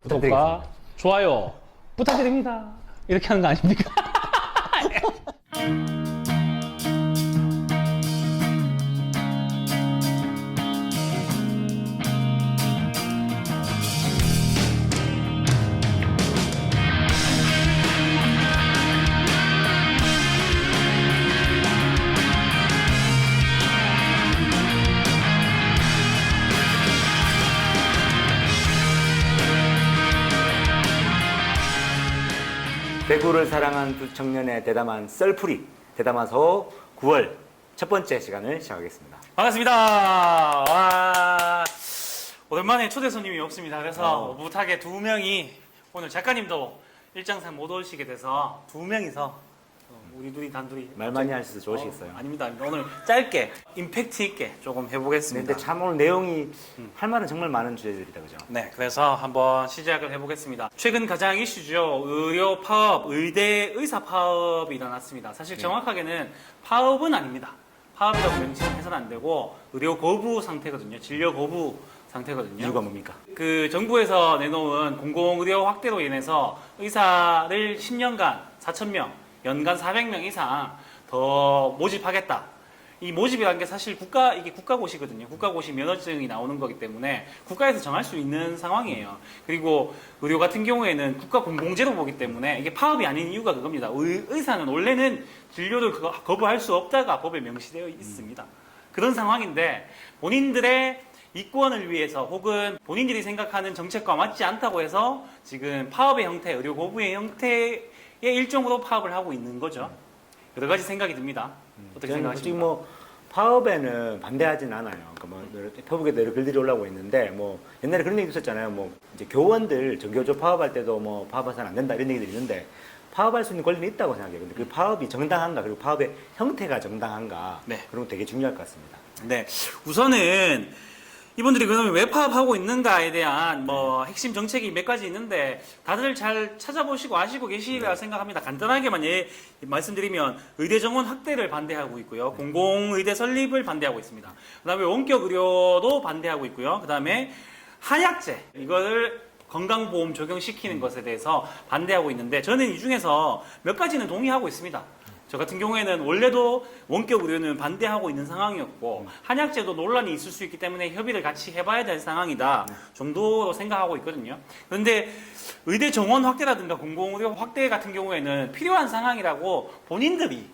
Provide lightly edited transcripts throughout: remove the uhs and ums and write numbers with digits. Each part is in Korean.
구독과 좋아요 부탁드립니다. 이렇게 하는 거 아닙니까? 배구를 사랑한 두 청년의 대담한 썰풀이 대담하서 9월 첫 번째 시간을 시작하겠습니다. 반갑습니다. 와, 오랜만에 초대 손님이 없습니다. 그래서 오붓하게 두 명이 오늘 작가님도 일정상 못 오시게 돼서 두 명이서 우리 둘이 단둘이 말 많이 하셔서 좋으시겠어요. 아닙니다. 오늘 짧게 임팩트 있게 조금 해보겠습니다. 근데 참 오늘 내용이 할 말은 정말 많은 주제들이다, 그죠? 네, 그래서 한번 시작을 해보겠습니다. 최근 가장 이슈죠. 의료 파업, 의대 의사 파업이 일어났습니다. 사실 정확하게는 파업은 아닙니다. 파업이라고 명칭해서는 안 되고 의료 거부 상태거든요. 진료 거부 상태거든요. 이유가 뭡니까? 그 정부에서 내놓은 공공의료 확대로 인해서 의사를 10년간 4,000명, 연간 400명 이상 더 모집하겠다. 이 모집이라는 게 사실 이게 국가고시거든요. 국가고시 면허증이 나오는 거기 때문에 국가에서 정할 수 있는 상황이에요. 그리고 의료 같은 경우에는 국가 공공재로 보기 때문에 이게 파업이 아닌 이유가 그겁니다. 의사는 원래는 진료를 거부할 수 없다가 법에 명시되어 있습니다. 그런 상황인데 본인들의 이권을 위해서 혹은 본인들이 생각하는 정책과 맞지 않다고 해서 지금 파업의 형태, 의료 거부의 형태의 일종으로 파업을 하고 있는 거죠. 여러 가지 생각이 듭니다. 어떻게 저는 솔직히 생각하십니까? 뭐 파업에는 반대하진 않아요. 그러니까 뭐 페북에도 여러 글들이 올라오고 있는데 뭐 옛날에 그런 얘기 있었잖아요. 뭐 이제 교원들 전교조 파업할 때도 뭐 파업해서는 안 된다 이런 얘기들이 있는데 파업할 수 있는 권리는 있다고 생각해요. 근데 그 파업이 정당한가 그리고 파업의 형태가 정당한가 네. 그런 거 되게 중요할 것 같습니다. 네, 우선은 이분들이 그러면 왜 파업하고 있는가에 대한 뭐 핵심 정책이 몇 가지 있는데 다들 잘 찾아보시고 아시고 계시리라 생각합니다. 간단하게만 말씀드리면 의대 정원 확대를 반대하고 있고요. 공공의대 설립을 반대하고 있습니다. 그다음에 원격 의료도 반대하고 있고요. 그다음에 한약제 이거를 건강보험 적용시키는 것에 대해서 반대하고 있는데 저는 이 중에서 몇 가지는 동의하고 있습니다. 저 같은 경우에는 원래도 원격 의료는 반대하고 있는 상황이었고 한약제도 논란이 있을 수 있기 때문에 협의를 같이 해봐야 될 상황이다 정도로 생각하고 있거든요. 그런데 의대 정원 확대라든가 공공의료 확대 같은 경우에는 필요한 상황이라고 본인들이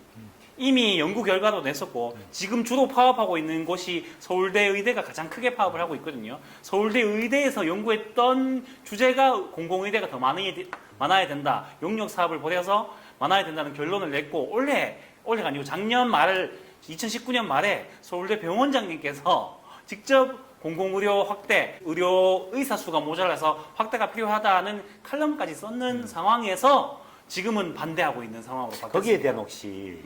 이미 연구 결과도 냈었고 지금 주로 파업하고 있는 곳이 서울대 의대가 가장 크게 파업을 하고 있거든요. 서울대 의대에서 연구했던 주제가 공공의대가 더 많아야 된다. 용역 사업을 벌여서 많아야 된다는 결론을 냈고 올해가 아니고 작년 말 2019년 말에 서울대 병원장님께서 직접 공공의료 확대, 의료 의사 수가 모자라서 확대가 필요하다는 칼럼까지 썼는 상황에서 지금은 반대하고 있는 상황으로 바뀌었습니다. 거기에 대한 혹시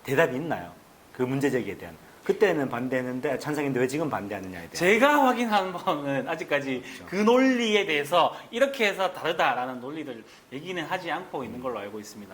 대답이 있나요? 그 문제 제기에 대한. 그때는 반대했는데 찬성했는데 왜 지금 반대하느냐에 대한. 제가 확인한 바는 아직까지 그렇죠. 그 논리에 대해서 이렇게 해서 다르다라는 논리를 얘기는 하지 않고 있는 걸로 알고 있습니다.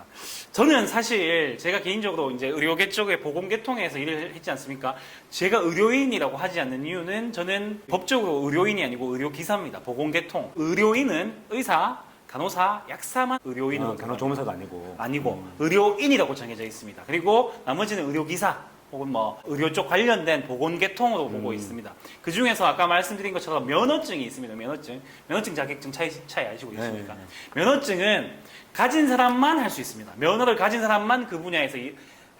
저는 사실 제가 개인적으로 이제 의료계 쪽에 보건계통에서 일을 했지 않습니까? 제가 의료인이라고 하지 않는 이유는 저는 법적으로 의료인이 아니고 의료기사입니다. 보건계통. 의료인은 의사, 간호사, 약사만 의료인으로 간호조무사도 아니고. 아니고 의료인이라고 정해져 있습니다. 그리고 나머지는 의료기사 혹은 뭐 의료 쪽 관련된 보건계통으로 보고 있습니다. 그 중에서 아까 말씀드린 것처럼 면허증이 있습니다. 면허증 자격증 차이 아시고 계십니까? 네. 면허증은 가진 사람만 할 수 있습니다. 면허를 가진 사람만 그 분야에서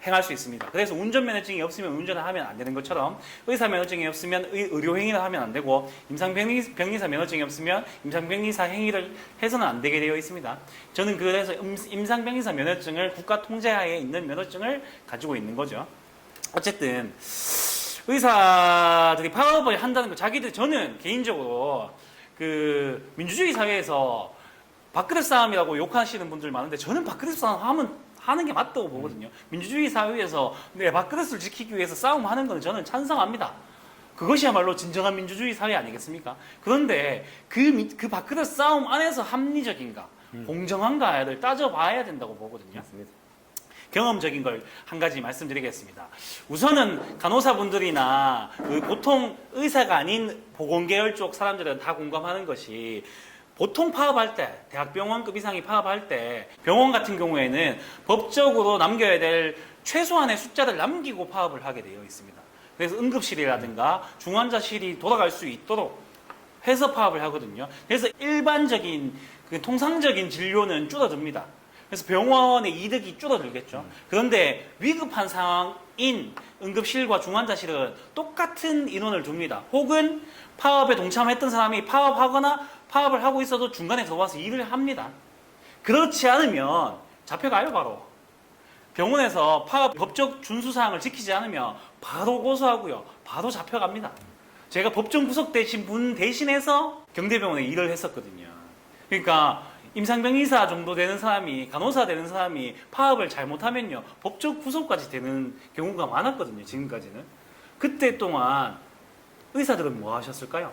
행할 수 있습니다. 그래서 운전면허증이 없으면 운전을 하면 안 되는 것처럼 의사 면허증이 없으면 의료행위를 하면 안 되고 임상병리사 면허증이 없으면 임상병리사 행위를 해서는 안 되게 되어 있습니다. 저는 그래서 임상병리사 면허증을 국가 통제하에 있는 면허증을 가지고 있는 거죠. 어쨌든 의사들이 파업을 한다는 거 저는 개인적으로 그 민주주의 사회에서 밥그릇 싸움이라고 욕하시는 분들 많은데 저는 밥그릇 싸움 하는 게 맞다고 보거든요. 민주주의 사회에서 내 밥그릇을 지키기 위해서 싸움하는 건 저는 찬성합니다. 그것이야말로 진정한 민주주의 사회 아니겠습니까? 그런데 그 밥그릇 싸움 안에서 합리적인가, 공정한가를 따져봐야 된다고 보거든요. 맞습니다. 경험적인 걸 한 가지 말씀드리겠습니다. 우선은 간호사분들이나 보통 의사가 아닌 보건계열 쪽 사람들은 다 공감하는 것이 보통 파업할 때, 대학병원급 이상이 파업할 때 병원 같은 경우에는 법적으로 남겨야 될 최소한의 숫자를 남기고 파업을 하게 되어 있습니다. 그래서 응급실이라든가 중환자실이 돌아갈 수 있도록 해서 파업을 하거든요. 그래서 일반적인 그 통상적인 진료는 줄어듭니다. 그래서 병원의 이득이 줄어들겠죠. 그런데 위급한 상황인 응급실과 중환자실은 똑같은 인원을 둡니다. 혹은 파업에 동참했던 사람이 파업하거나 파업을 하고 있어도 중간에 들어와서 일을 합니다. 그렇지 않으면 잡혀가요, 바로. 병원에서 파업 법적 준수사항을 지키지 않으면 바로 고소하고요. 바로 잡혀갑니다. 제가 법정 구속되신 분 대신해서 경대병원에 일을 했었거든요. 그러니까 임상병 의사 정도 되는 사람이, 간호사 되는 사람이 파업을 잘못하면요. 법적 구속까지 되는 경우가 많았거든요. 지금까지는. 그때 동안 의사들은 뭐 하셨을까요?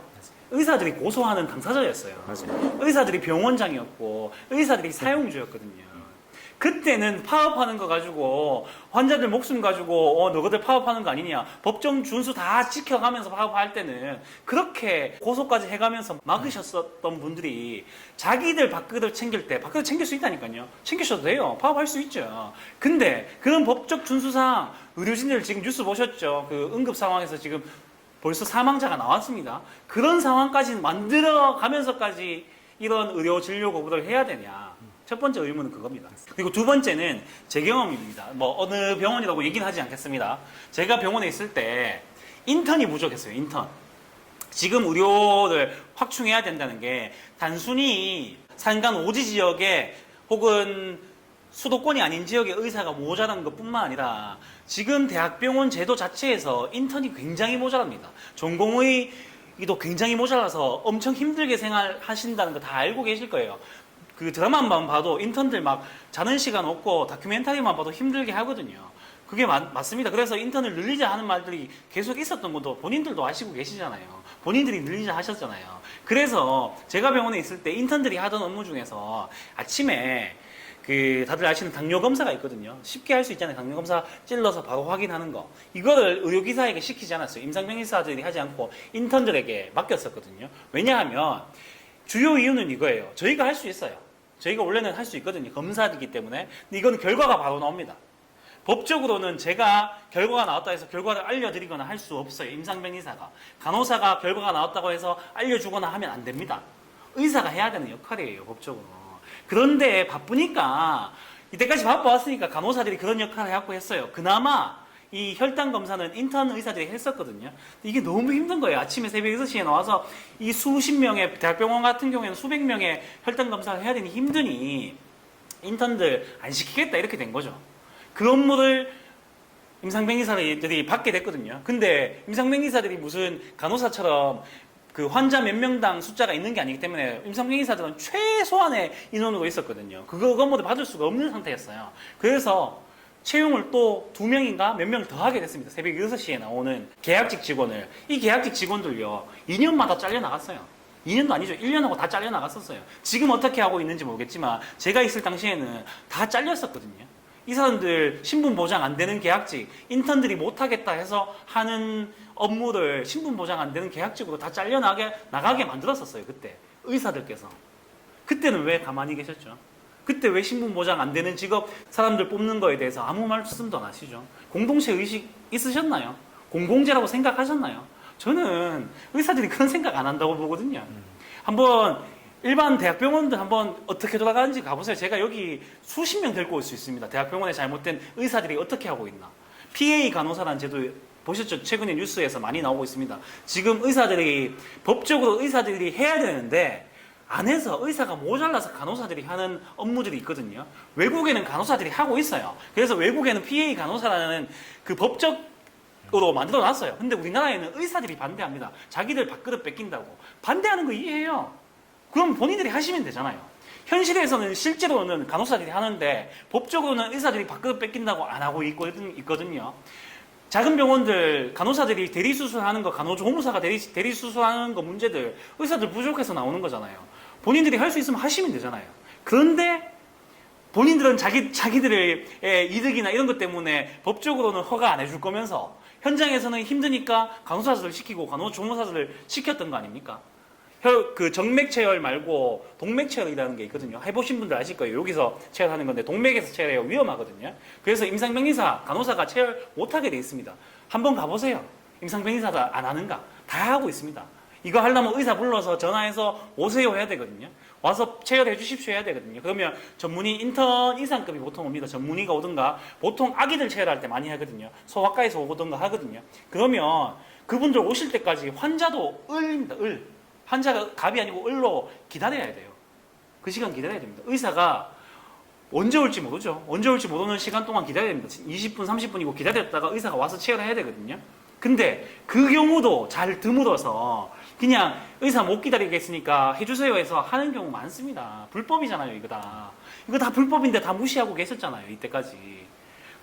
의사들이 고소하는 당사자였어요. 맞아요. 의사들이 병원장이었고 의사들이 사용주였거든요. 그때는 파업하는 거 가지고 환자들 목숨 가지고 너희들 파업하는 거 아니냐, 법정 준수 다 지켜가면서 파업할 때는 그렇게 고소까지 해가면서 막으셨었던 분들이 자기들 밥그릇 챙길 때 밥그릇 챙길 수 있다니까요. 챙기셔도 돼요. 파업할 수 있죠. 근데 그런 법적 준수상 의료진들 지금 뉴스 보셨죠? 그 응급 상황에서 지금 벌써 사망자가 나왔습니다. 그런 상황까지 만들어 가면서까지 이런 의료 진료 거부를 해야 되냐. 첫 번째 의문은 그겁니다. 그리고 두 번째는 제 경험입니다. 뭐 어느 병원이라고 얘기는 하지 않겠습니다. 제가 병원에 있을 때 인턴이 부족했어요. 인턴. 지금 의료를 확충해야 된다는 게 단순히 산간 오지 지역에 혹은 수도권이 아닌 지역의 의사가 모자란 것뿐만 아니라 지금 대학병원 제도 자체에서 인턴이 굉장히 모자랍니다. 전공의도 굉장히 모자라서 엄청 힘들게 생활하신다는 거 다 알고 계실 거예요. 그 드라마만 봐도 인턴들 막 자는 시간 없고 다큐멘터리만 봐도 힘들게 하거든요. 그게 맞습니다. 그래서 인턴을 늘리자 하는 말들이 계속 있었던 것도 본인들도 아시고 계시잖아요. 본인들이 늘리자 하셨잖아요. 그래서 제가 병원에 있을 때 인턴들이 하던 업무 중에서 아침에 그 다들 아시는 당뇨 검사가 있거든요. 쉽게 할 수 있잖아요. 당뇨 검사 찔러서 바로 확인하는 거. 이거를 의료기사에게 시키지 않았어요. 임상병 의사들이 하지 않고 인턴들에게 맡겼었거든요. 왜냐하면 주요 이유는 이거예요. 저희가 할 수 있어요. 저희가 원래는 할 수 있거든요. 검사이기 때문에. 근데 이거는 결과가 바로 나옵니다. 법적으로는 제가 결과가 나왔다 해서 결과를 알려드리거나 할 수 없어요. 임상병 의사가. 간호사가 결과가 나왔다고 해서 알려주거나 하면 안 됩니다. 의사가 해야 되는 역할이에요. 법적으로. 그런데 바쁘니까 이때까지 바빠왔으니까 간호사들이 그런 역할을 해갖고 했어요. 그나마 이 혈당 검사는 인턴 의사들이 했었거든요. 이게 너무 힘든 거예요. 아침에 새벽 6시에 나와서 이 수십 명의, 대학병원 같은 경우에는 수백 명의 혈당 검사를 해야 되니 힘드니 인턴들 안 시키겠다 이렇게 된 거죠. 그 업무를 임상병 의사들이 받게 됐거든요. 근데 임상병 의사들이 무슨 간호사처럼 그 환자 몇 명당 숫자가 있는 게 아니기 때문에 임상병 의사들은 최소한의 인원으로 있었거든요. 그거 업무를 받을 수가 없는 상태였어요. 그래서 채용을 또 2명인가 몇 명을 더 하게 됐습니다. 새벽 6시에 나오는 계약직 직원을. 이 계약직 직원들요, 2년마다 잘려나갔어요. 2년도 아니죠. 1년하고 다 잘려나갔었어요. 지금 어떻게 하고 있는지 모르겠지만 제가 있을 당시에는 다 잘렸었거든요. 이 사람들 신분 보장 안 되는 계약직, 인턴들이 못하겠다 해서 하는 업무를 신분 보장 안 되는 계약직으로 다 나가게 만들었었어요. 그때 의사들께서. 그때는 왜 가만히 계셨죠? 그때 왜 신분 보장 안 되는 직업 사람들 뽑는 거에 대해서 아무 말씀도 안 하시죠? 공동체 의식 있으셨나요? 공공재라고 생각하셨나요? 저는 의사들이 그런 생각 안 한다고 보거든요. 한번 일반 대학병원들 한번 어떻게 돌아가는지 가보세요. 제가 여기 수십 명 데리고 올 수 있습니다. 대학병원에 잘못된 의사들이 어떻게 하고 있나. PA 간호사라는 제도 보셨죠? 최근에 뉴스에서 많이 나오고 있습니다. 지금 의사들이 법적으로 의사들이 해야 되는데 안 해서 의사가 모자라서 간호사들이 하는 업무들이 있거든요. 외국에는 간호사들이 하고 있어요. 그래서 외국에는 PA 간호사라는 그 법적으로 만들어 놨어요. 근데 우리나라에는 의사들이 반대합니다. 자기들 밥그릇 뺏긴다고. 반대하는 거 이해해요. 그럼 본인들이 하시면 되잖아요. 현실에서는 실제로는 간호사들이 하는데 법적으로는 의사들이 밥그릇 뺏긴다고 안 하고 있거든요. 작은 병원들 간호사들이 대리수술하는 거, 간호조무사가 대리수술하는 거 문제들 의사들 부족해서 나오는 거잖아요. 본인들이 할 수 있으면 하시면 되잖아요. 그런데 본인들은 자기들의 이득이나 이런 것 때문에 법적으로는 허가 안 해줄 거면서 현장에서는 힘드니까 간호사들을 시키고 간호조무사들을 시켰던 거 아닙니까? 그 정맥 체열 말고 동맥 체열이라는 게 있거든요. 해보신 분들 아실 거예요. 여기서 체열하는 건데 동맥에서 체열해요. 위험하거든요. 그래서 임상병리사, 간호사가 체열 못하게 돼 있습니다. 한번 가보세요. 임상병리사가 안 하는가? 다 하고 있습니다. 이거 하려면 의사 불러서 전화해서 오세요 해야 되거든요. 와서 체열해 주십시오 해야 되거든요. 그러면 전문의 인턴 이상급이 보통 옵니다. 전문의가 오든가 보통 아기들 체열할 때 많이 하거든요. 소아과에서 오든가 하거든요. 그러면 그분들 오실 때까지 환자도 을입니다. 을. 환자가 갑이 아니고 을로 기다려야 돼요. 그 시간 기다려야 됩니다. 의사가 언제 올지 모르죠. 언제 올지 모르는 시간 동안 기다려야 됩니다. 20분, 30분이고 기다렸다가 의사가 와서 체열해야 되거든요. 근데 그 경우도 잘 드물어서 그냥 의사 못 기다리겠으니까 해주세요 해서 하는 경우 많습니다. 불법이잖아요, 이거 다. 이거 다 불법인데 다 무시하고 계셨잖아요, 이때까지.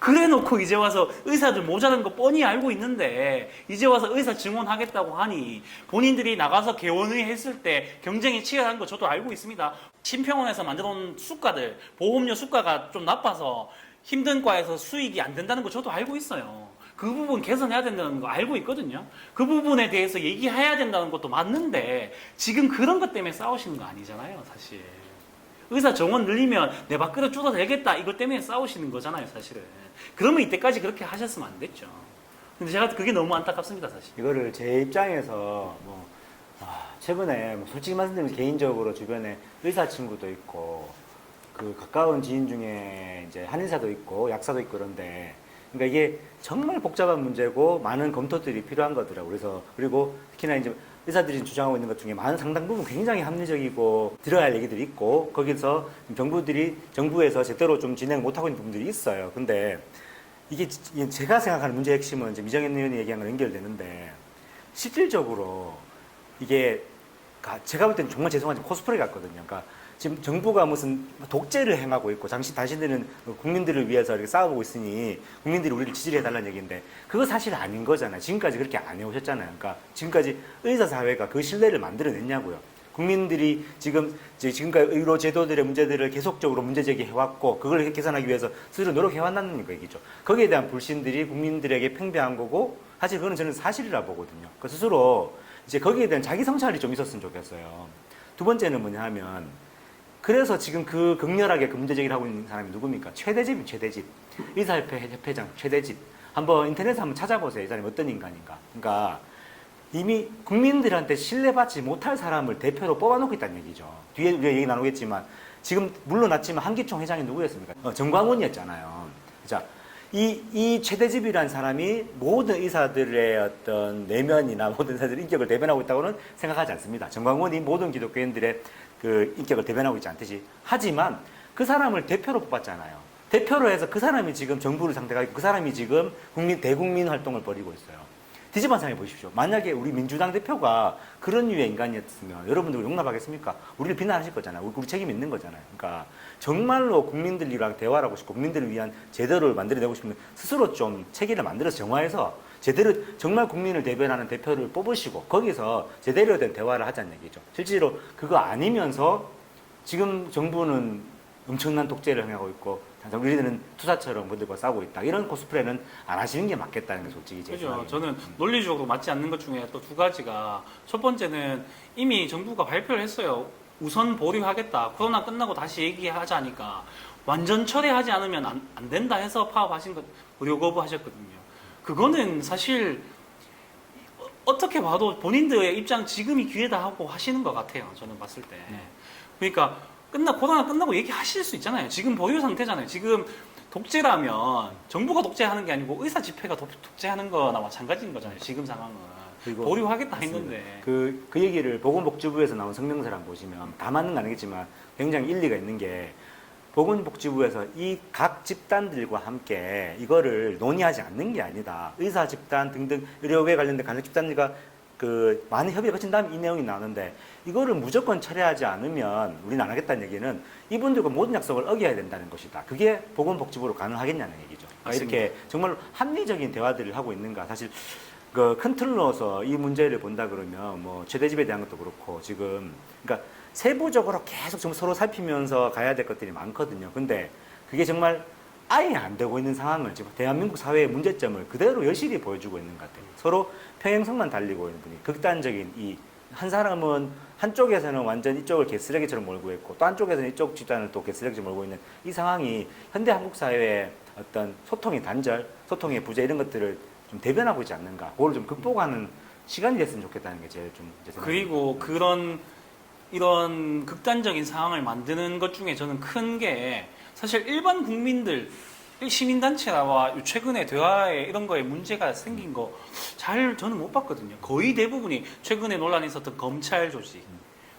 그래 놓고 이제 와서 의사들 모자란 거 뻔히 알고 있는데 이제 와서 의사 증원하겠다고 하니 본인들이 나가서 개원의 했을 때 경쟁이 치열한 거 저도 알고 있습니다. 심평원에서 만들어 놓은 수가들, 보험료 수가가 좀 나빠서 힘든 과에서 수익이 안 된다는 거 저도 알고 있어요. 그 부분 개선해야 된다는 거 알고 있거든요. 그 부분에 대해서 얘기해야 된다는 것도 맞는데 지금 그런 것 때문에 싸우시는 거 아니잖아요, 사실. 의사 정원 늘리면 내 밥그릇 줄어들겠다 이것 때문에 싸우시는 거잖아요, 사실은. 그러면 이때까지 그렇게 하셨으면 안 됐죠. 근데 제가 그게 너무 안타깝습니다, 사실. 이거를 제 입장에서 최근에 솔직히 말씀드리면 개인적으로 주변에 의사 친구도 있고 그 가까운 지인 중에 이제 한의사도 있고 약사도 있고 그런데 그러니까 이게 정말 복잡한 문제고 많은 검토들이 필요한 거더라고요. 그래서 그리고 특히나 이제 의사들이 주장하고 있는 것 중에 많은 상당 부분 굉장히 합리적이고 들어야 할 얘기들이 있고 거기서 정부에서 제대로 좀 진행 못하고 있는 부분들이 있어요. 근데 이게 제가 생각하는 문제의 핵심은 이제 미정현 의원이 얘기한 거랑 연결되는데 실질적으로 이게 제가 볼 때는 정말 죄송하지만 코스프레 같거든요. 그러니까 지금 정부가 무슨 독재를 행하고 있고 당신들은 국민들을 위해서 이렇게 싸워보고 있으니 국민들이 우리를 지지를 해달라는 얘기인데 그거 사실 아닌 거잖아요. 지금까지 그렇게 안 해오셨잖아요. 그러니까 지금까지 의사사회가 그 신뢰를 만들어냈냐고요. 국민들이 지금까지 의료 제도들의 문제들을 계속적으로 문제 제기해왔고 그걸 개선하기 위해서 스스로 노력해왔다는 얘기죠. 거기에 대한 불신들이 국민들에게 팽배한 거고 사실 그거는 저는 사실이라 보거든요. 그 스스로 이제 거기에 대한 자기 성찰이 좀 있었으면 좋겠어요. 두 번째는 뭐냐 하면 그래서 지금 그 극렬하게 그 문제 제기를 하고 있는 사람이 누굽니까? 최대집이 최대집. 의사협회 협회장 최대집. 한번 인터넷에 한번 찾아보세요. 이 사람이 어떤 인간인가. 그러니까 이미 국민들한테 신뢰받지 못할 사람을 대표로 뽑아놓고 있다는 얘기죠. 뒤에 우리가 얘기 나누겠지만 지금 물러났지만 한기총 회장이 누구였습니까? 정광훈이었잖아요. 자, 이 최대집이라는 사람이 모든 의사들의 어떤 내면이나 모든 의사들의 인격을 대변하고 있다고는 생각하지 않습니다. 정광훈이 모든 기독교인들의 그 인격을 대변하고 있지 않듯이. 하지만 그 사람을 대표로 뽑았잖아요. 대표로 해서 그 사람이 지금 정부를 상대하고 있고 그 사람이 지금 대국민 활동을 벌이고 있어요. 뒤집어 생각해 보십시오. 만약에 우리 민주당 대표가 그런 류의 인간이었으면 여러분들 용납하겠습니까? 우리를 비난하실 거잖아요. 우리 책임 있는 거잖아요. 그러니까 정말로 국민들이랑 대화를 하고 싶고 국민들을 위한 제도를 만들어내고 싶으면 스스로 좀 체계를 만들어서 정화해서 제대로 정말 국민을 대변하는 대표를 뽑으시고 거기서 제대로 된 대화를 하자는 얘기죠. 실제로 그거 아니면서 지금 정부는 엄청난 독재를 행하고 있고 우리들은 투사처럼 그들과 싸우고 있다. 이런 코스프레는 안 하시는 게 맞겠다는 게 솔직히 제 그죠. 생각이에요. 저는 논리적으로 맞지 않는 것 중에 또 두 가지가 첫 번째는 이미 정부가 발표를 했어요. 우선 보류하겠다. 코로나 끝나고 다시 얘기하자니까 완전 철회하지 않으면 안 된다 해서 파업하신 것 의료 거부하셨거든요. 그거는 사실 어떻게 봐도 본인들의 입장 지금이 기회다 하고 하시는 것 같아요. 저는 봤을 때. 그러니까 코로나 끝나고 얘기하실 수 있잖아요. 지금 보유 상태잖아요. 지금 독재라면 정부가 독재하는 게 아니고 의사 집회가 독재하는 거나 마찬가지인 거잖아요. 지금 상황은. 보류하겠다 했는데. 그 얘기를 보건복지부에서 나온 성명서를 보시면 다 맞는 건 아니겠지만 굉장히 일리가 있는 게 보건복지부에서 이 각 집단들과 함께 이거를 논의하지 않는 게 아니다. 의사 집단 등등 의료계 관련된 간접 집단들과 그 많은 협의가 거친 다음 이 내용이 나오는데 이거를 무조건 철회하지 않으면 우리는 안 하겠다는 얘기는 이분들과 모든 약속을 어겨야 된다는 것이다. 그게 보건복지부로 가능하겠냐는 얘기죠. 이렇게 정말 합리적인 대화들을 하고 있는가. 사실 그 큰 틀로서 이 문제를 본다 그러면 뭐 최대집에 대한 것도 그렇고 지금 그러니까 세부적으로 계속 좀 서로 살피면서 가야 될 것들이 많거든요. 근데 그게 정말 아예 안 되고 있는 상황을 지금 대한민국 사회의 문제점을 그대로 여실히 보여주고 있는 것 같아요. 서로 평행선만 달리고 있는 분이 극단적인 이 한 사람은 한쪽에서는 완전 이쪽을 개쓰레기처럼 몰고 있고 또 한쪽에서는 이쪽 집단을 또 개쓰레기처럼 몰고 있는 이 상황이 현대 한국 사회의 어떤 소통의 단절, 소통의 부재 이런 것들을 좀 대변하고 있지 않는가. 그걸 좀 극복하는 시간이 됐으면 좋겠다는 게 제일 좀 제 생각입니다. 그리고 이런 극단적인 상황을 만드는 것 중에 저는 큰 게 사실 일반 국민들, 시민단체와 최근에 대화에 이런 거에 문제가 생긴 거 잘 저는 못 봤거든요. 거의 대부분이 최근에 논란이 있었던 검찰 조직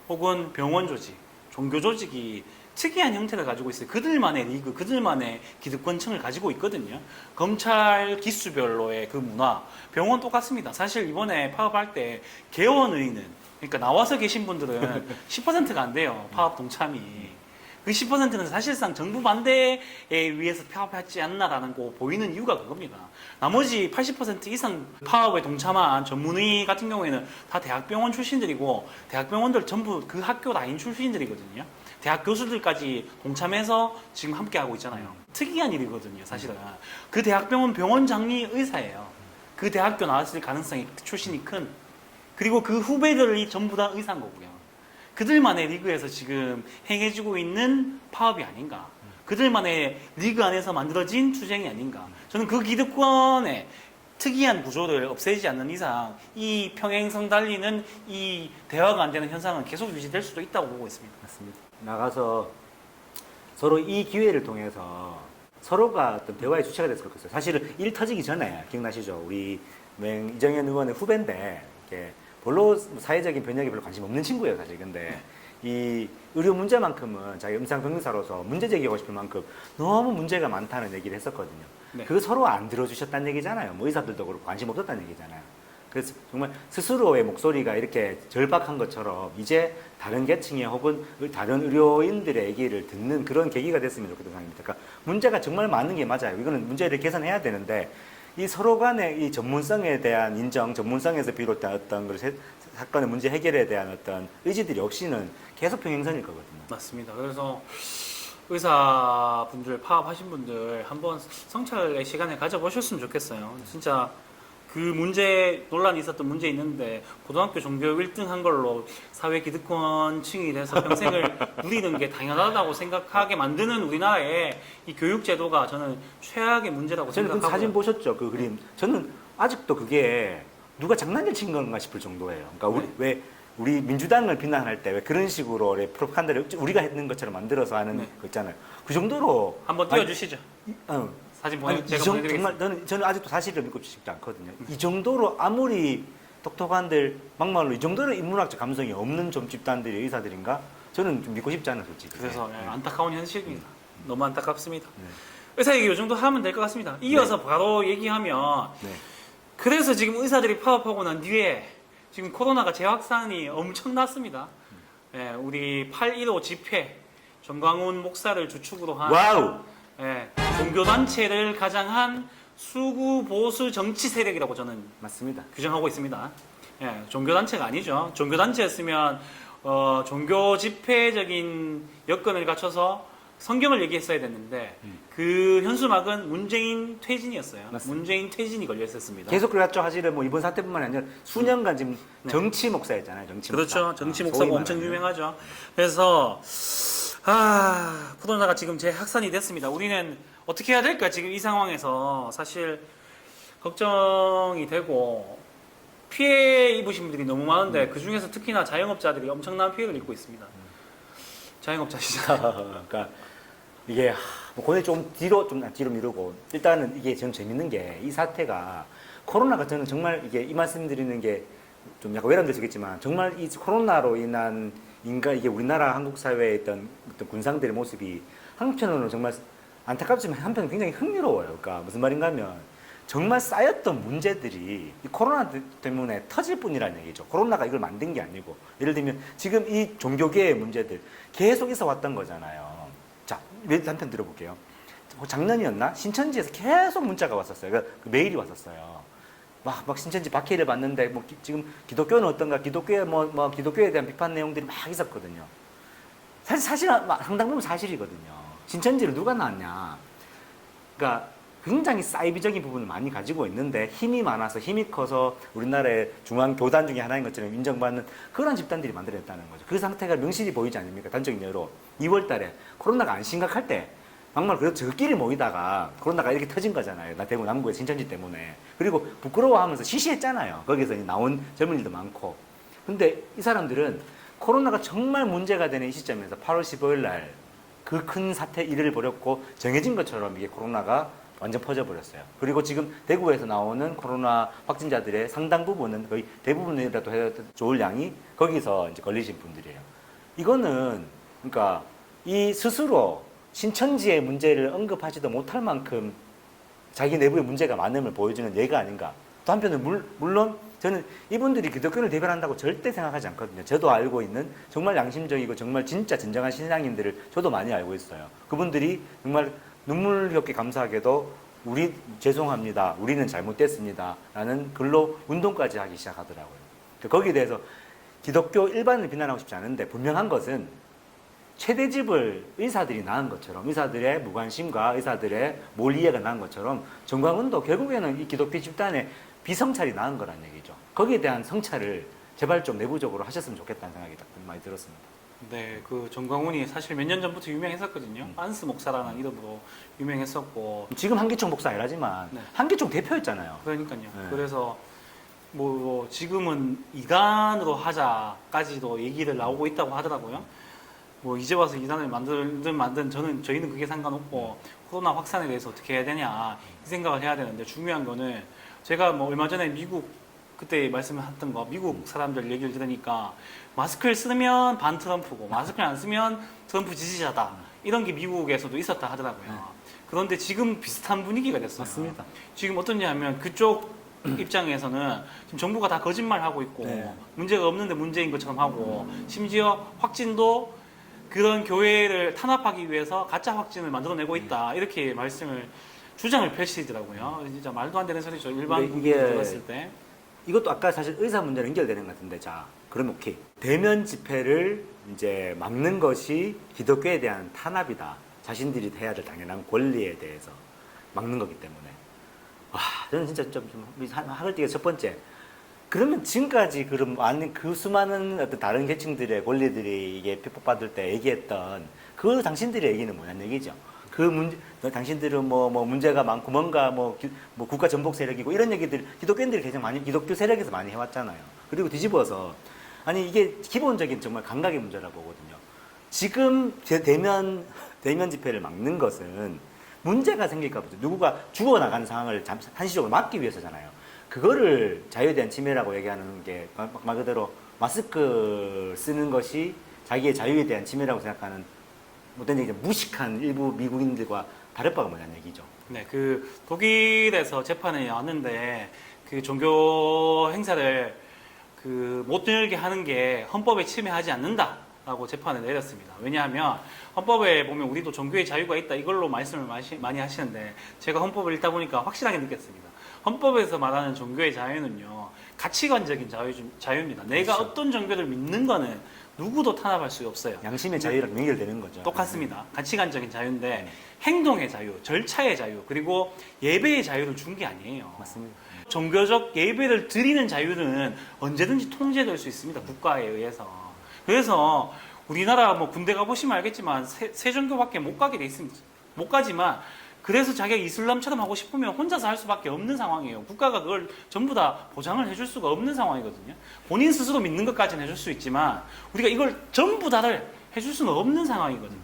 혹은 병원 조직, 종교 조직이 특이한 형태를 가지고 있어요. 그들만의 리그, 그들만의 기득권층을 가지고 있거든요. 검찰 기수별로의 그 문화, 병원 똑같습니다. 사실 이번에 파업할 때 개원의는, 그러니까 나와서 계신 분들은 10%가 안 돼요. 파업 동참이. 그 10%는 사실상 정부 반대에 의해서 파업하지 않나라는 거 보이는 이유가 그겁니다. 나머지 80% 이상 파업에 동참한 전문의 같은 경우에는 다 대학병원 출신들이고 대학병원들 전부 그 학교 라인 출신들이거든요. 대학 교수들까지 동참해서 지금 함께하고 있잖아요. 특이한 일이거든요, 사실은. 그 대학병원 병원장이 의사예요. 그 대학교 나왔을 가능성이 출신이 큰. 그리고 그 후배들이 전부 다 의사인 거고요. 그들만의 리그에서 지금 행해지고 있는 파업이 아닌가. 그들만의 리그 안에서 만들어진 투쟁이 아닌가. 저는 그 기득권의 특이한 구조를 없애지 않는 이상 이 평행선 달리는 이 대화가 안 되는 현상은 계속 유지될 수도 있다고 보고 있습니다. 맞습니다. 나가서 서로 이 기회를 통해서 서로가 어떤 대화의 주체가 됐으면 좋겠어요. 사실은 일 터지기 전에 기억나시죠? 우리 이정현 의원의 후배인데 이렇게 별로 사회적인 변혁에 별로 관심 없는 친구예요, 사실. 근데 이 의료 문제만큼은 자기 음상 변호사로서 문제 제기하고 싶을 만큼 너무 문제가 많다는 얘기를 했었거든요. 네. 그거 서로 안 들어주셨다는 얘기잖아요. 뭐 의사들도 그렇고 관심 없었다는 얘기잖아요. 그래서 정말 스스로의 목소리가 이렇게 절박한 것처럼 이제 다른 계층의 혹은 다른 의료인들의 얘기를 듣는 그런 계기가 됐으면 좋겠다는 생각입니다. 그러니까 문제가 정말 많은 게 맞아요. 이거는 문제를 개선해야 되는데 이 서로 간의 이 전문성에 대한 인정, 전문성에서 비롯된 어떤 사건의 문제 해결에 대한 어떤 의지들이 없이는 계속 평행선일 거거든요. 맞습니다. 그래서 의사분들, 파업하신 분들 한번 성찰의 시간을 가져보셨으면 좋겠어요. 진짜 그 문제, 논란이 있었던 문제 있는데 고등학교 종교육 1등 한 걸로 사회 기득권층이 돼서 평생을 누리는 게 당연하다고 생각하게 만드는 우리나라의 이 교육 제도가 저는 최악의 문제라고 저는 그 생각하고요. 사진 보셨죠? 그 그림. 저는 아직도 그게 누가 장난을 친 건가 싶을 정도예요. 그러니까 왜 우리 민주당을 비난할 때 왜 그런 식으로 프로파간다를 우리가 했는 것처럼 만들어서 하는 네. 거 있잖아요. 그 정도로 한번 띄워주시죠. 아니, 사진 제가 보내드리겠습니다. 정말 저는 아직도 사실을 믿고 싶지 않거든요. 이 정도로 아무리 똑똑한들 막말로 이 정도로 인문학적 감성이 없는 좀 집단들이 의사들인가? 저는 좀 믿고 싶지 않아요, 솔직히. 그래서 네. 안타까운 현실입니다. 너무 안타깝습니다. 네. 의사 얘기 이 정도 하면 될 것 같습니다. 이어서 바로 얘기하면 네. 그래서 지금 의사들이 파업하고 난 뒤에 지금 코로나가 재확산이 엄청났습니다. 예, 우리 8.15 집회 정광훈 목사를 주축으로 한 와우! 예, 종교단체를 가장한 수구 보수 정치 세력이라고 저는 맞습니다. 규정하고 있습니다. 예, 종교단체가 아니죠. 종교단체였으면 종교 집회적인 여건을 갖춰서 성경을 얘기했어야 됐는데 그 현수막은 문재인 퇴진이었어요. 맞습니다. 문재인 퇴진이 걸려 있었습니다. 계속 그래왔죠. 사실은 뭐 이번 사태뿐만 아니라 수년간 지금 네. 정치 목사였잖아요. 정치 그렇죠. 목사. 정치 소위 목사가 엄청 말하는. 유명하죠. 그래서 코로나가 지금 재확산이 됐습니다. 우리는 어떻게 해야 될까? 지금 이 상황에서 사실 걱정이 되고 피해 입으신 분들이 너무 많은데 그 중에서 특히나 자영업자들이 엄청난 피해를 입고 있습니다. 자영업자시잖아요. 그러니까 이게 뭐 고뇌 좀 뒤로 미루고 일단은 이게 좀 재밌는 게 이 사태가 코로나가 저는 정말 이게 이 말씀드리는 게 좀 약간 외람될 수 있겠지만 정말 이 코로나로 인한 이게 우리나라 한국 사회에 있던 어떤 군상들의 모습이 한편으로는 정말 안타깝지만 한편은 굉장히 흥미로워요. 그러니까 무슨 말인가 하면 정말 쌓였던 문제들이 이 코로나 때문에 터질 뿐이라는 얘기죠. 코로나가 이걸 만든 게 아니고 예를 들면 지금 이 종교계의 문제들 계속 있어 왔던 거잖아요. 자, 한편 들어볼게요. 작년이었나? 신천지에서 계속 문자가 왔었어요. 그 메일이 왔었어요. 막 신천지 박해를 받는데 뭐 지금 기독교는 어떤가? 기독교에 대한 비판 내용들이 막 있었거든요. 사실 상당 부분 사실이거든요. 신천지를 누가 낳았냐? 그러니까 굉장히 사이비적인 부분을 많이 가지고 있는데 힘이 많아서 힘이 커서 우리나라의 중앙 교단 중에 하나인 것처럼 인정받는 그런 집단들이 만들어냈다는 거죠. 그 상태가 명실히 보이지 않습니까? 단적인 예로 2월 달에 코로나가 안 심각할 때 막말 그래도 저끼리 모이다가 코로나가 이렇게 터진 거잖아요. 나 대구 남구의 신천지 때문에. 그리고 부끄러워하면서 시시했잖아요. 거기서 나온 젊은이도 많고. 근데 이 사람들은 코로나가 정말 문제가 되는 이 시점에서 8월 15일 날 그 큰 사태 일을 벌였고 정해진 것처럼 이게 코로나가 완전 퍼져버렸어요. 그리고 지금 대구에서 나오는 코로나 확진자들의 상당 부분은 거의 대부분이라도 해도 좋을 양이 거기서 이제 걸리신 분들이에요. 이거는 그러니까 이 스스로 신천지의 문제를 언급하지도 못할 만큼 자기 내부에 문제가 많음을 보여주는 예가 아닌가. 또 한편으로 물론 저는 이분들이 기독교를 대변한다고 절대 생각하지 않거든요. 저도 알고 있는 정말 양심적이고 정말 진짜 진정한 신앙인들을 저도 많이 알고 있어요. 그분들이 정말 눈물겹게 감사하게도 우리 죄송합니다. 우리는 잘못됐습니다. 라는 글로 운동까지 하기 시작하더라고요. 거기에 대해서 기독교 일반을 비난하고 싶지 않은데 분명한 것은 최대집을 의사들이 낳은 것처럼 의사들의 무관심과 의사들의 몰이해가 낳은 것처럼 정광훈도 결국에는 이 기독교 집단의 비성찰이 낳은 거란 얘기죠. 거기에 대한 성찰을 제발 좀 내부적으로 하셨으면 좋겠다는 생각이 많이 들었습니다. 네, 그 정광훈이 사실 몇 년 전부터 유명했었거든요. 안스 목사라는 이름으로 유명했었고. 지금 한기총 목사 아니라지만 네. 한기총 대표였잖아요. 그러니까요. 네. 그래서 뭐 지금은 이단으로 하자까지도 얘기를 나오고 있다고 하더라고요. 뭐 이제 와서 이단을 만든 저희는 그게 상관없고 코로나 확산에 대해서 어떻게 해야 되냐 이 생각을 해야 되는데 중요한 거는 제가 뭐 얼마 전에 미국 그때 말씀하셨던 거 미국 사람들 얘기를 들으니까 마스크를 쓰면 반 트럼프고 마스크를 안 쓰면 트럼프 지지자다 이런 게 미국에서도 있었다 하더라고요. 그런데 지금 비슷한 분위기가 됐어요. 맞습니다. 지금 어떠냐면 그쪽 입장에서는 지금 정부가 다 거짓말하고 있고 네. 문제가 없는데 문제인 것처럼 하고 심지어 확진도 그런 교회를 탄압하기 위해서 가짜 확진을 만들어내고 있다 이렇게 주장을 펼치더라고요. 진짜 말도 안 되는 소리죠. 일반 근데 국민이 이게 들었을 때. 이것도 아까 사실 의사 문제로 연결되는 것 같은데, 자, 그럼 오케이. 대면 집회를 이제 막는 것이 기독교에 대한 탄압이다. 자신들이 해야 될 당연한 권리에 대해서 막는 거기 때문에. 와, 저는 진짜 좀 학을 띄게 첫 번째. 그러면 지금까지 아닌 그 수많은 어떤 다른 계층들의 권리들이 이게 핍박받을 때 얘기했던 그 당신들의 얘기는 뭐냐는 얘기죠. 그 문제, 당신들은 뭐 문제가 많고 뭔가 뭐 국가 전복 세력이고 이런 얘기들 기독교인들이 가장 많이 기독교 세력에서 많이 해왔잖아요. 그리고 뒤집어서 아니 이게 기본적인 정말 감각의 문제라 보거든요. 지금 대면 집회를 막는 것은 문제가 생길까 보죠. 누구가 죽어나가는 상황을 한시적으로 막기 위해서잖아요. 그거를 자유에 대한 침해라고 얘기하는 게 말 그대로 마스크 쓰는 것이 자기의 자유에 대한 침해라고 생각하는 못된 얘기죠. 무식한 일부 미국인들과 다를 바가 뭐냐는 얘기죠. 네, 그 독일에서 재판에 왔는데 그 종교 행사를 못 열게 하는 게 헌법에 침해하지 않는다라고 재판을 내렸습니다. 왜냐하면 헌법에 보면 우리도 종교의 자유가 있다 이걸로 말씀을 많이 하시는데 제가 헌법을 읽다 보니까 확실하게 느꼈습니다. 헌법에서 말하는 종교의 자유는요 가치관적인 자유입니다. 내가 그렇죠. 어떤 종교를 믿는 거는 누구도 탄압할 수 없어요. 양심의 자유랑 연결되는 거죠. 똑같습니다. 가치관적인 자유인데 행동의 자유, 절차의 자유, 그리고 예배의 자유를 준 게 아니에요. 맞습니다. 종교적 예배를 드리는 자유는 언제든지 통제될 수 있습니다. 국가에 의해서. 그래서 우리나라 뭐 군대 가보시면 알겠지만 세 종교밖에 못 가게 돼 있습니다. 못 가지만 그래서 자기가 이슬람처럼 하고 싶으면 혼자서 할 수밖에 없는 상황이에요. 국가가 그걸 전부 다 보장을 해줄 수가 없는 상황이거든요. 본인 스스로 믿는 것까지는 해줄 수 있지만 우리가 이걸 전부 다를 해줄 수는 없는 상황이거든요.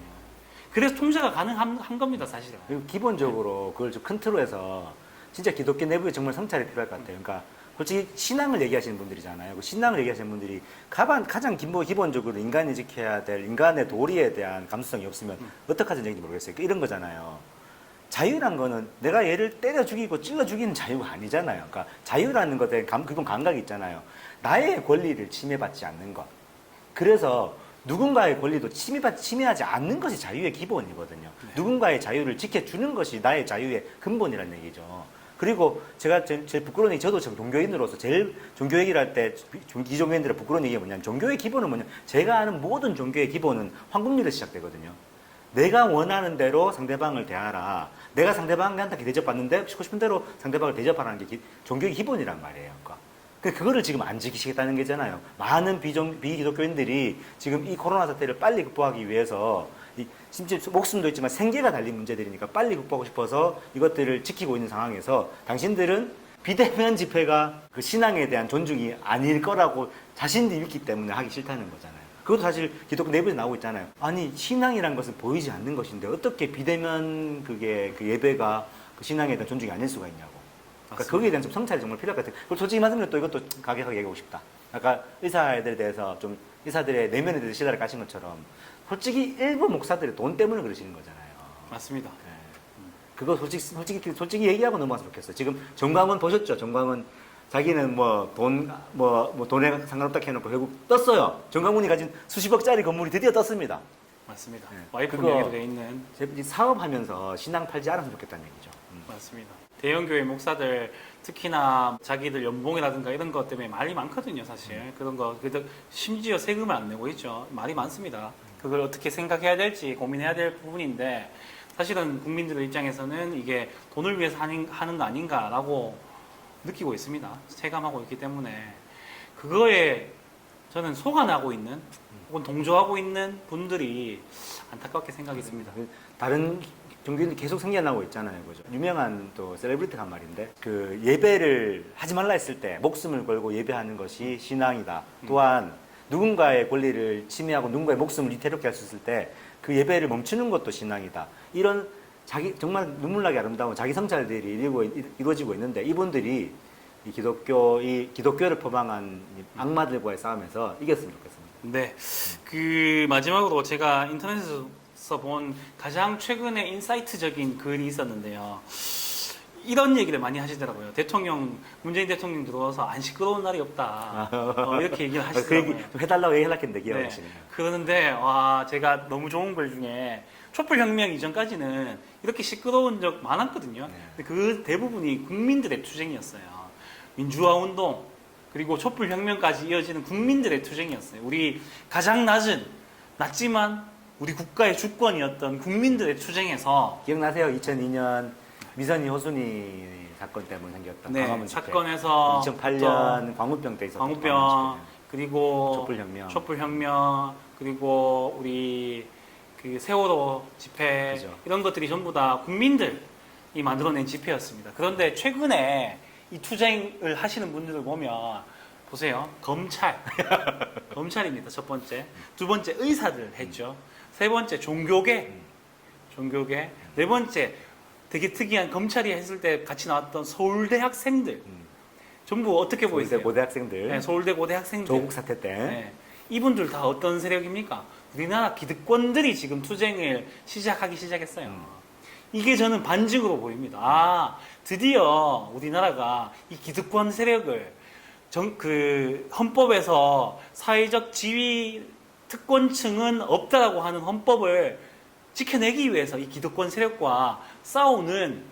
그래서 통제가 가능한 겁니다, 사실은. 그리고 기본적으로 그걸 좀 컨트롤해서 진짜 기독교 내부에 정말 성찰이 필요할 것 같아요. 그러니까 솔직히 신앙을 얘기하시는 분들이잖아요. 그 신앙을 얘기하시는 분들이 가장 기본적으로 인간이 지켜야 될 인간의 도리에 대한 감수성이 없으면 어떡하자는 얘기인지 모르겠어요. 이런 거잖아요. 자유란 거는 내가 얘를 때려 죽이고 찔러 죽이는 자유가 아니잖아요. 그러니까 자유라는 것에 그건 감각이 있잖아요. 나의 권리를 침해받지 않는 것. 그래서 누군가의 권리도 침해하지 않는 것이 자유의 기본이거든요. 네. 누군가의 자유를 지켜주는 것이 나의 자유의 근본이라는 얘기죠. 그리고 제가 제일 부끄러운 얘기, 저도 종교인으로서 제일 종교 얘기를 할 때 기종교인들의 부끄러운 얘기가 뭐냐면 종교의 기본은 뭐냐. 제가 아는 모든 종교의 기본은 황금률에서 시작되거든요. 내가 원하는 대로 상대방을 대하라. 내가 상대방한테 대접받는데 시고 싶은 대로 상대방을 대접하라는 게 종교의 기본이란 말이에요. 그러니까 그거를 지금 안 지키시겠다는 게잖아요. 많은 비기독교인들이 지금 이 코로나 사태를 빨리 극복하기 위해서 심지어 목숨도 있지만 생계가 달린 문제들이니까 빨리 극복하고 싶어서 이것들을 지키고 있는 상황에서 당신들은 비대면 집회가 그 신앙에 대한 존중이 아닐 거라고 자신들이 믿기 때문에 하기 싫다는 거잖아요. 그것도 사실 기독교 내부에서 나오고 있잖아요. 아니 신앙이란 것은 보이지 않는 것인데 어떻게 비대면 그게 그 예배가 그 신앙에 대한 존중이 아닐 수가 있냐고. 그러니까 거기에 대한 좀 성찰이 정말 필요할 것 같아요. 그리고 솔직히 말하면 또 이것도 가격하게 얘기하고 싶다. 아까 의사들에 대해서 좀 의사들의 내면에 대해서 시다를 까신 것처럼 솔직히 일부 목사들이 돈 때문에 그러시는 거잖아요. 맞습니다. 네. 그거 솔직히 얘기하고 넘어갔으면 좋겠어요. 지금 정광훈 보셨죠? 정광훈 자기는 돈에 상관없다 해놓고 결국 떴어요. 정광훈이 가진 수십억짜리 건물이 드디어 떴습니다. 맞습니다. 네. 와이프 그거 명의로 돼 있는. 사업하면서 신앙 팔지 않았으면 좋겠다는 얘기죠. 맞습니다. 대형 교회 목사들 특히나 자기들 연봉이라든가 이런 것 때문에 말이 많거든요, 사실. 그런 거 그래도 심지어 세금을 안 내고 있죠. 말이 많습니다. 그걸 어떻게 생각해야 될지 고민해야 될 부분인데 사실은 국민들 입장에서는 이게 돈을 위해서 하는 거 아닌가라고 느끼고 있습니다. 체감하고 있기 때문에 그거에 저는 속아나고 있는 혹은 동조하고 있는 분들이 안타깝게 생각이 듭니다. 다른 종교인들 계속 생겨나고 있잖아요. 그죠? 유명한 또 셀레브리티가 한 말인데 그 예배를 하지 말라 했을 때 목숨을 걸고 예배하는 것이 신앙이다. 또한 누군가의 권리를 침해하고 누군가의 목숨을 위태롭게 할 수 있을 때 그 예배를 멈추는 것도 신앙이다. 이런 정말 눈물나게 아름다운 자기 성찰들이 이루어지고 있는데 이분들이 이 기독교를 포방한 악마들과의 싸움에서 이겼으면 좋겠습니다. 네. 그 마지막으로 제가 인터넷에서 본 가장 최근에 인사이트적인 글이 있었는데요. 이런 얘기를 많이 하시더라고요. 문재인 대통령 들어와서 안 시끄러운 날이 없다. 이렇게 얘기를 그 하시더라고요. 얘기 좀 해달라고 얘기하려고 했는데 네. 기억하시네요. 그러는데 와 제가 너무 좋은 글 중에 촛불혁명 이전까지는 이렇게 시끄러운 적 많았거든요. 네. 근데 그 대부분이 국민들의 투쟁이었어요. 민주화 운동 그리고 촛불혁명까지 이어지는 국민들의 투쟁이었어요. 우리 가장 낮지만 우리 국가의 주권이었던 국민들의 투쟁에서 기억나세요? 2002년 미선이 호순이 사건 때문에 생겼던 네, 광화문 집회. 사건에서 2008년 광우병 때 있었던 광우병 그리고 촛불혁명. 그리고 우리 그 세월호 집회 그죠. 이런 것들이 전부 다 국민들이 만들어낸 집회였습니다. 그런데 최근에 이 투쟁을 하시는 분들을 보면 보세요. 검찰입니다. 첫 번째. 두 번째 의사들 했죠. 세 번째 종교계. 네 번째 되게 특이한 검찰이 했을 때 같이 나왔던 서울대 학생들. 전부 어떻게 서울대 보이세요? 고대 학생들. 네, 서울대 고대 학생들. 조국 사태 때. 네. 이분들 다 어떤 세력입니까? 우리나라 기득권들이 지금 투쟁을 시작했어요. 이게 저는 반증으로 보입니다. 아, 드디어 우리나라가 이 기득권 세력을 헌법에서 사회적 지위 특권층은 없다라고 하는 헌법을 지켜내기 위해서 이 기득권 세력과 싸우는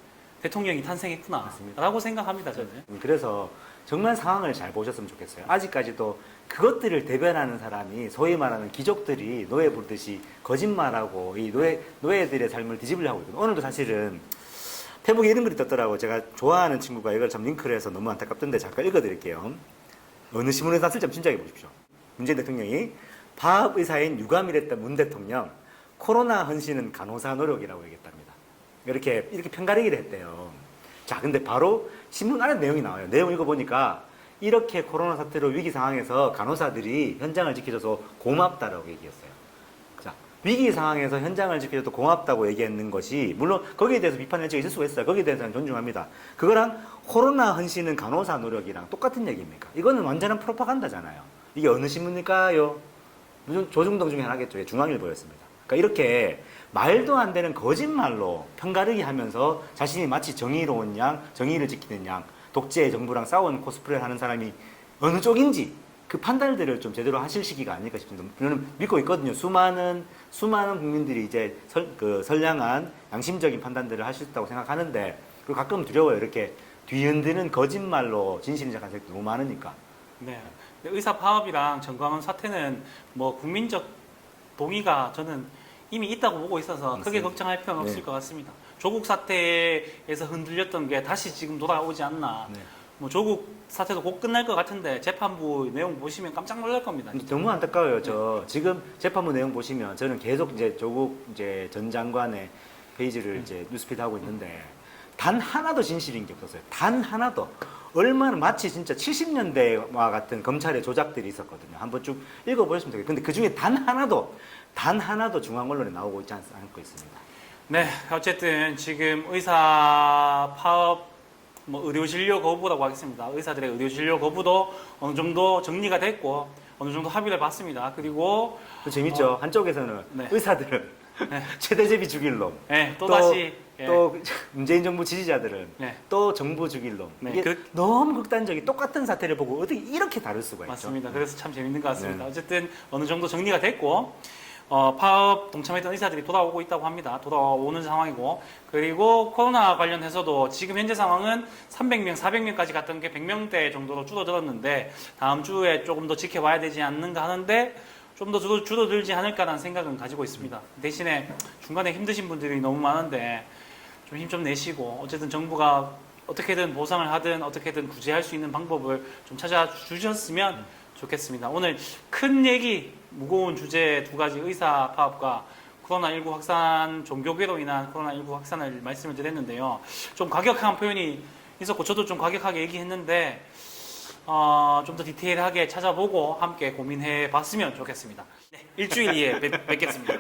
대통령이 탄생했구나라고 생각합니다. 저는. 그래서 정말 상황을 잘 보셨으면 좋겠어요. 아직까지도 그것들을 대변하는 사람이 소위 말하는 귀족들이 노예 부르듯이 거짓말하고 이 노예들의 삶을 뒤집으려고 하고 있거든요. 오늘도 사실은 페북에 이런 글이 떴더라고요. 제가 좋아하는 친구가 이걸 참 링크를 해서 너무 안타깝던데 잠깐 읽어드릴게요. 어느 신문에서 났을지 한번 짐작해 보십시오. 문재인 대통령이 파업의사인 유감이랬던 문 대통령 코로나 헌신은 간호사 노력이라고 얘기했답니다. 이렇게 편가르기를 했대요. 자, 근데 바로 신문 안에 내용이 나와요. 내용 읽어보니까 이렇게 코로나 사태로 위기 상황에서 간호사들이 현장을 지켜줘서 고맙다라고 얘기했어요. 자, 위기 상황에서 현장을 지켜줘서 고맙다고 얘기했는 것이 물론 거기에 대해서 비판의 여지가 있을 수가 있어요. 거기에 대해서는 존중합니다. 그거랑 코로나 헌신은 간호사 노력이랑 똑같은 얘기입니까? 이거는 완전한 프로파간다잖아요. 이게 어느 신문일까요? 무슨 조중동 중에 하나겠죠. 중앙일보였습니다. 그러니까 이렇게 말도 안 되는 거짓말로 편가르기 하면서 자신이 마치 정의로운 양, 정의를 지키는 양, 독재 정부랑 싸우는 코스프레를 하는 사람이 어느 쪽인지 그 판단들을 좀 제대로 하실 시기가 아닐까 싶습니다. 저는 믿고 있거든요. 수많은 국민들이 이제 선량한 양심적인 판단들을 하실 수 있다고 생각하는데 그리고 가끔 두려워요. 이렇게 뒤흔드는 거짓말로 진실인 척하는 사람이 너무 많으니까. 네. 의사 파업이랑 정광훈 사태는 뭐 국민적 동의가 저는 이미 있다고 보고 있어서 크게 맞습니다. 걱정할 필요는 없을 네. 것 같습니다. 조국 사태에서 흔들렸던 게 다시 지금 돌아오지 않나. 네. 뭐 조국 사태도 곧 끝날 것 같은데 재판부 내용 보시면 깜짝 놀랄 겁니다. 근데 너무 안타까워요. 저 지금 재판부 내용 보시면 저는 계속 이제 조국 이제 전 장관의 페이지를 이제 뉴스피드 하고 있는데 단 하나도 진실인 게 없었어요. 단 하나도. 얼마나 마치 진짜 70년대와 같은 검찰의 조작들이 있었거든요. 한번 쭉 읽어보셨으면 되겠어요. 근데 그 중에 단 하나도 중앙 언론에 나오고 있지 않고 있습니다. 네, 어쨌든 지금 의사 파업, 뭐 의료 진료 거부라고 하겠습니다. 의사들의 의료 진료 거부도 어느 정도 정리가 됐고 어느 정도 합의를 봤습니다. 그리고 또 재밌죠. 한쪽에서는 네. 의사들은 네. 최대제비 죽일 놈. 네, 또 다시 예. 또 문재인 정부 지지자들은 네. 또 정부 죽일 놈. 네, 이게 그- 너무 극단적인 똑같은 사태를 보고 어떻게 이렇게 다를 수가 있죠? 맞습니다. 그래서 참 재밌는 것 같습니다. 네. 어쨌든 어느 정도 정리가 됐고 파업 동참했던 의사들이 돌아오고 있다고 합니다. 돌아오는 상황이고 그리고 코로나 관련해서도 지금 현재 상황은 300명, 400명까지 갔던 게 100명대 정도로 줄어들었는데 다음 주에 조금 더 지켜봐야 되지 않는가 하는데 좀 더 줄어들지 않을까라는 생각은 가지고 있습니다. 대신에 중간에 힘드신 분들이 너무 많은데 좀 힘 좀 내시고 어쨌든 정부가 어떻게든 보상을 하든 어떻게든 구제할 수 있는 방법을 좀 찾아주셨으면 좋겠습니다. 오늘 큰 얘기, 무거운 주제 두 가지 의사 파업과 코로나19 확산, 종교계로 인한 코로나19 확산을 말씀을 드렸는데요. 좀 과격한 표현이 있었고 저도 좀 과격하게 얘기했는데 좀 더 디테일하게 찾아보고 함께 고민해 봤으면 좋겠습니다. 네, 일주일 뒤에 뵙겠습니다.